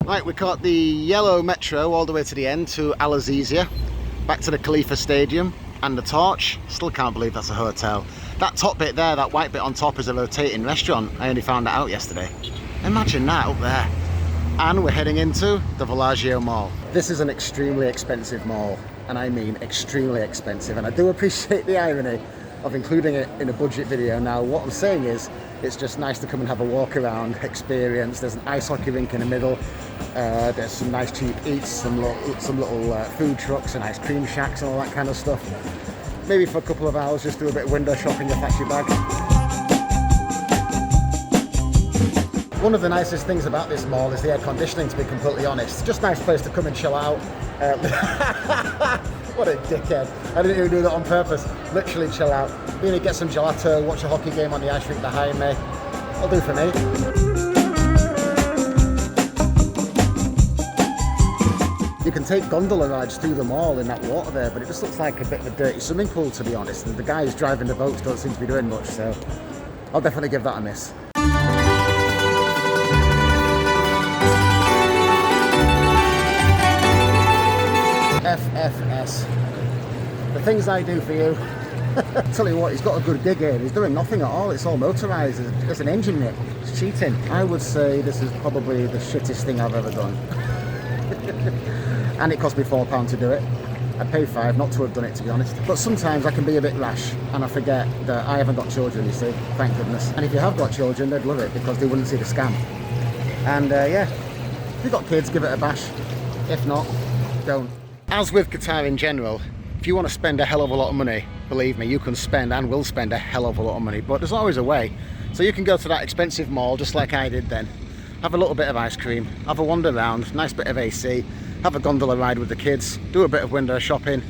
Right, we caught the yellow metro all the way to the end to Al Azizia, back to the Khalifa Stadium and the Torch. Still can't believe that's a hotel. That top bit there, that white bit on top, is a rotating restaurant. I only found that out yesterday. Imagine that up there. And we're heading into the Vologio Mall. This is an extremely expensive mall, and I mean extremely expensive, and I do appreciate the irony of including it in a budget video. Now what I'm saying is, it's just nice to come and have a walk around experience. There's an ice hockey rink in the middle. There's some nice cheap eats, some little food trucks and ice cream shacks and all that kind of stuff. Maybe for a couple of hours just do a bit of window shopping if that's your bag. One of the nicest things about this mall is the air conditioning, to be completely honest. Just a nice place to come and chill out. What a dickhead. I didn't even do that on purpose. Literally chill out. Maybe get some gelato, watch a hockey game on the ice rink behind me. That'll do for me. You can take gondola rides through the mall in that water there, but it just looks like a bit of a dirty swimming pool, to be honest. And the guys driving the boats don't seem to be doing much, so I'll definitely give that a miss. FFS. The things I do for you. Tell you what, he's got a good gig here. He's doing nothing at all. It's all motorised. There's an engine nick. It's cheating. I would say this is probably the shittest thing I've ever done. And it cost me £4 to do it. I'd pay £5 not to have done it, to be honest. But sometimes I can be a bit rash and I forget that I haven't got children, you see. Thank goodness. And if you have got children, they'd love it because they wouldn't see the scam. And yeah, if you've got kids, give it a bash. If not, don't. As with Qatar in general, if you want to spend a hell of a lot of money, believe me, you can spend and will spend a hell of a lot of money, but there's always a way. So you can go to that expensive mall just like I did then, have a little bit of ice cream, have a wander around, nice bit of AC, have a gondola ride with the kids, do a bit of window shopping,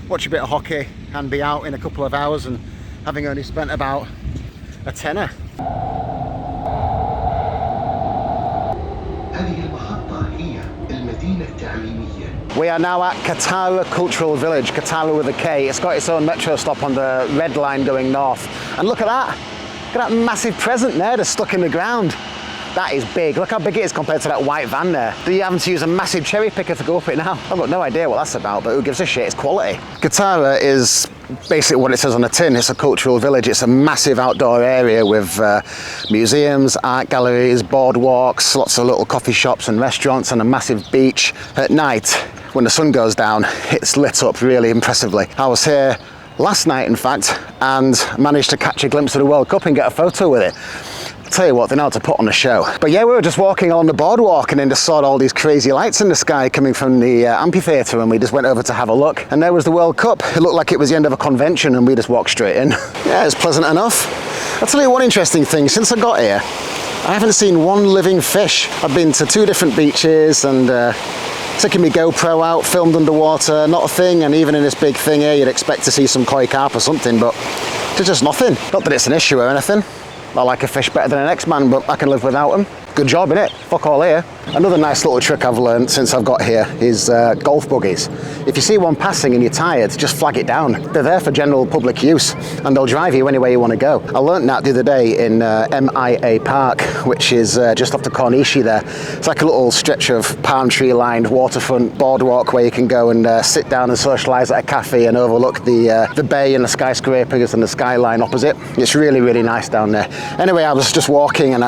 watch a bit of hockey and be out in a couple of hours, and having only spent about a tenner. We are now at Qatar Cultural Village, Qatar with a K. It's got its own metro stop on the red line going north. And look at that! Look at that massive present there that's stuck in the ground. That is big. Look how big it is compared to that white van there. You're having to use a massive cherry picker to go up it now. I've got no idea what that's about, but who gives a shit? It's quality. Qatar is basically what it says on the tin. It's a cultural village. It's a massive outdoor area with museums, art galleries, boardwalks, lots of little coffee shops and restaurants, and a massive beach. At night, when the sun goes down, it's lit up really impressively. I was here last night, in fact, and managed to catch a glimpse of the World Cup and get a photo with it. Tell you what, they know how to put on a show. But yeah, we were just walking along the boardwalk and then just saw all these crazy lights in the sky coming from the amphitheatre, and we just went over to have a look, and there was the World Cup. It looked like it was the end of a convention and we just walked straight in. Yeah, it's pleasant enough. I'll tell you one interesting thing. Since I got here, I haven't seen one living fish. I've been to 2 different beaches and taking my GoPro out, filmed underwater, not a thing. And even in this big thing here, you'd expect to see some koi carp or something, but there's just nothing. Not that it's an issue or anything. I like a fish better than an X-Man, but I can live without them. Good job, innit? Fuck all here. Another nice little trick I've learned since I've got here is golf buggies. If you see one passing and you're tired, just flag it down. They're there for general public use and they'll drive you anywhere you want to go. I learnt that the other day in MIA Park, which is just off the Corniche there. It's like a little stretch of palm tree lined waterfront boardwalk where you can go and sit down and socialise at a cafe and overlook the bay and the skyscrapers and the skyline opposite. It's really, really nice down there. Anyway, I was just walking and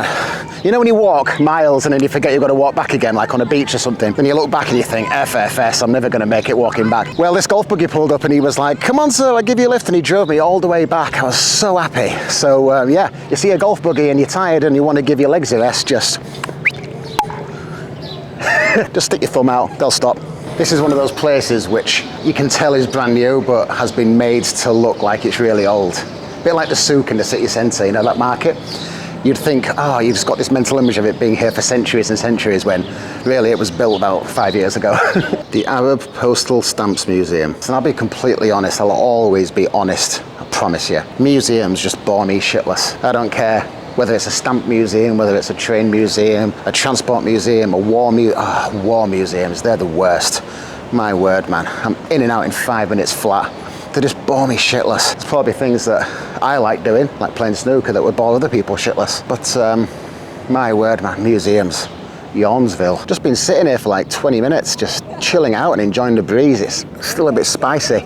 you know when you walk miles and then you forget you've got to walk back again, like on a beach or something, then you look back and you think, FFS, I'm never going to make it walking back. Well, this golf buggy pulled up and he was like, come on sir, I'll give you a lift, and he drove me all the way back. I was so happy. So yeah, you see a golf buggy and you're tired and you want to give your legs a rest, just stick your thumb out, they'll stop. This is one of those places which you can tell is brand new but has been made to look like it's really old. A bit like the souk in the city centre, you know, that market. You'd think, oh, you've just got this mental image of it being here for centuries and centuries, when really it was built about 5 years ago. The Arab Postal Stamps Museum. And I'll be completely honest, I'll always be honest, I promise you. Museums just bore me shitless. I don't care whether it's a stamp museum, whether it's a train museum, a transport museum, a war museums, they're the worst. My word, man, I'm in and out in 5 minutes flat. They just bore me shitless. There's probably things that I like doing, like playing snooker, that would bore other people shitless. But my word, man, museums, Yawnsville. Just been sitting here for like 20 minutes, just chilling out and enjoying the breeze. It's still a bit spicy,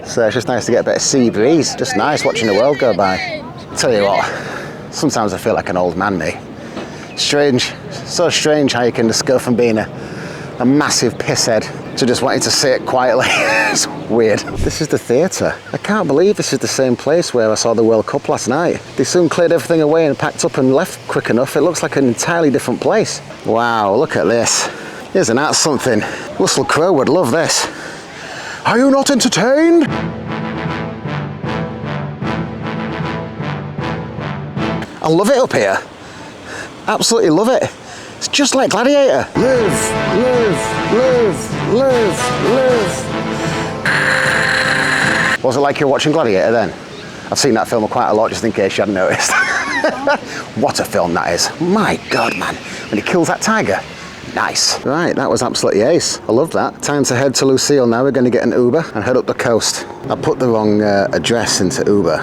so it's just nice to get a bit of sea breeze. Just nice watching the world go by. Tell you what, sometimes I feel like an old man, me. Strange, so strange how you can just go from being a massive pisshead to just wanting to sit quietly. It's weird. This is the theatre. I can't believe this is the same place where I saw the World Cup last night. They soon cleared everything away and packed up and left quick enough. It looks like an entirely different place. Wow, look at this. Isn't that something? Russell Crowe would love this. Are you not entertained? I love it up here. Absolutely love it. It's just like Gladiator. Live, live, live, live, live. Was it like you're watching Gladiator then? I've seen that film quite a lot, just in case you hadn't noticed. What a film that is. My God, man. When he kills that tiger. Nice. Right, that was absolutely ace. I love that. Time to head to Lucille now. We're going to get an Uber and head up the coast. I put the wrong address into Uber,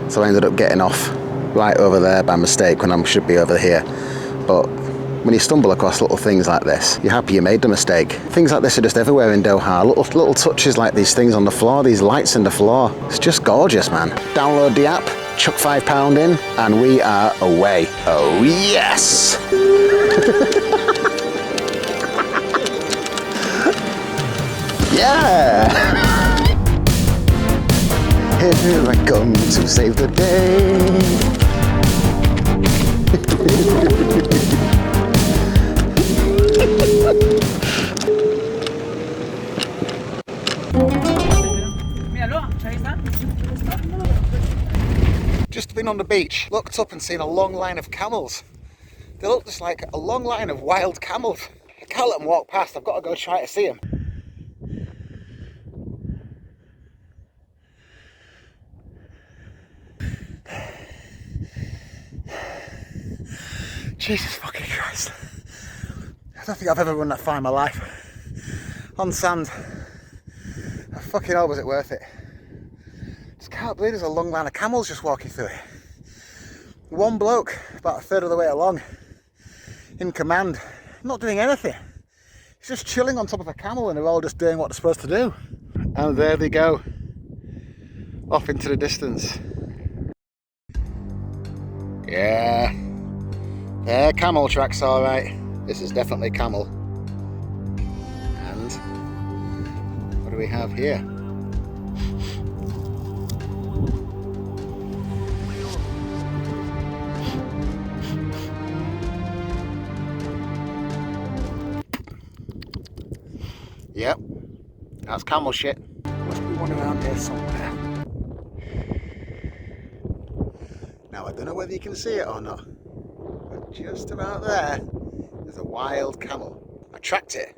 so I ended up getting off right over there by mistake when I should be over here. But when you stumble across little things like this, you're happy you made the mistake. Things like this are just everywhere in Doha. Little touches like these things on the floor, these lights in the floor. It's just gorgeous, man. Download the app, chuck £5 in, and we are away. Oh, yes! Yeah! Here I come to save the day. Just been on the beach, looked up and seen a long line of camels. They look just like a long line of wild camels. I can't let them walk past, I've got to go try to see them. Jesus fucking Christ. I don't think I've ever run that far in my life. On sand. How fucking hell was it worth it? Just can't believe there's a long line of camels just walking through it. One bloke, about a third of the way along, in command, not doing anything. He's just chilling on top of a camel and they're all just doing what they're supposed to do. And there they go. Off into the distance. Yeah. Yeah, camel tracks, all right. This is definitely camel. And what do we have here? Yep, that's camel shit. Must be one around here somewhere. Now I don't know whether you can see it or not. Just about there, there's a wild camel. I tracked it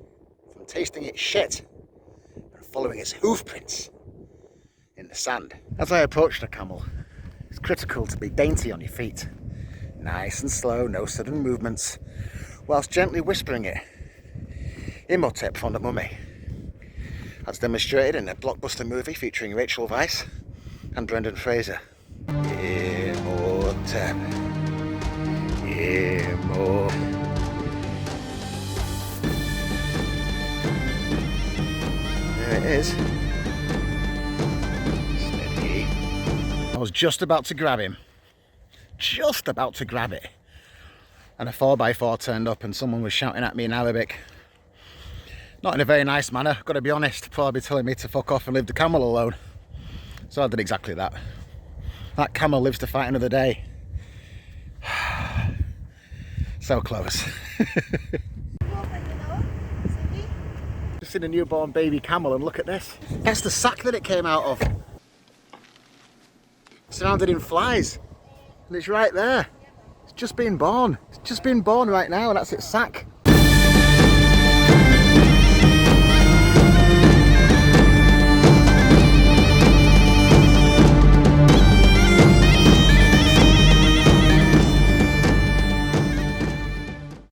from tasting its shit and following its hoof prints in the sand. As I approached the camel, it's critical to be dainty on your feet. Nice and slow, no sudden movements, whilst gently whispering it. Imhotep from the Mummy. As demonstrated in a blockbuster movie featuring Rachel Weisz and Brendan Fraser. Imhotep. More. There it is. Steady. I was just about to grab him. Just about to grab it. And a 4x4 turned up and someone was shouting at me in Arabic. Not in a very nice manner, gotta be honest. Probably telling me to fuck off and leave the camel alone. So I did exactly that. That camel lives to fight another day. So close. Just seen a newborn baby camel, and look at this. That's the sack that it came out of. Surrounded in flies. And it's right there. It's just been born. It's just been born right now, and that's its sack.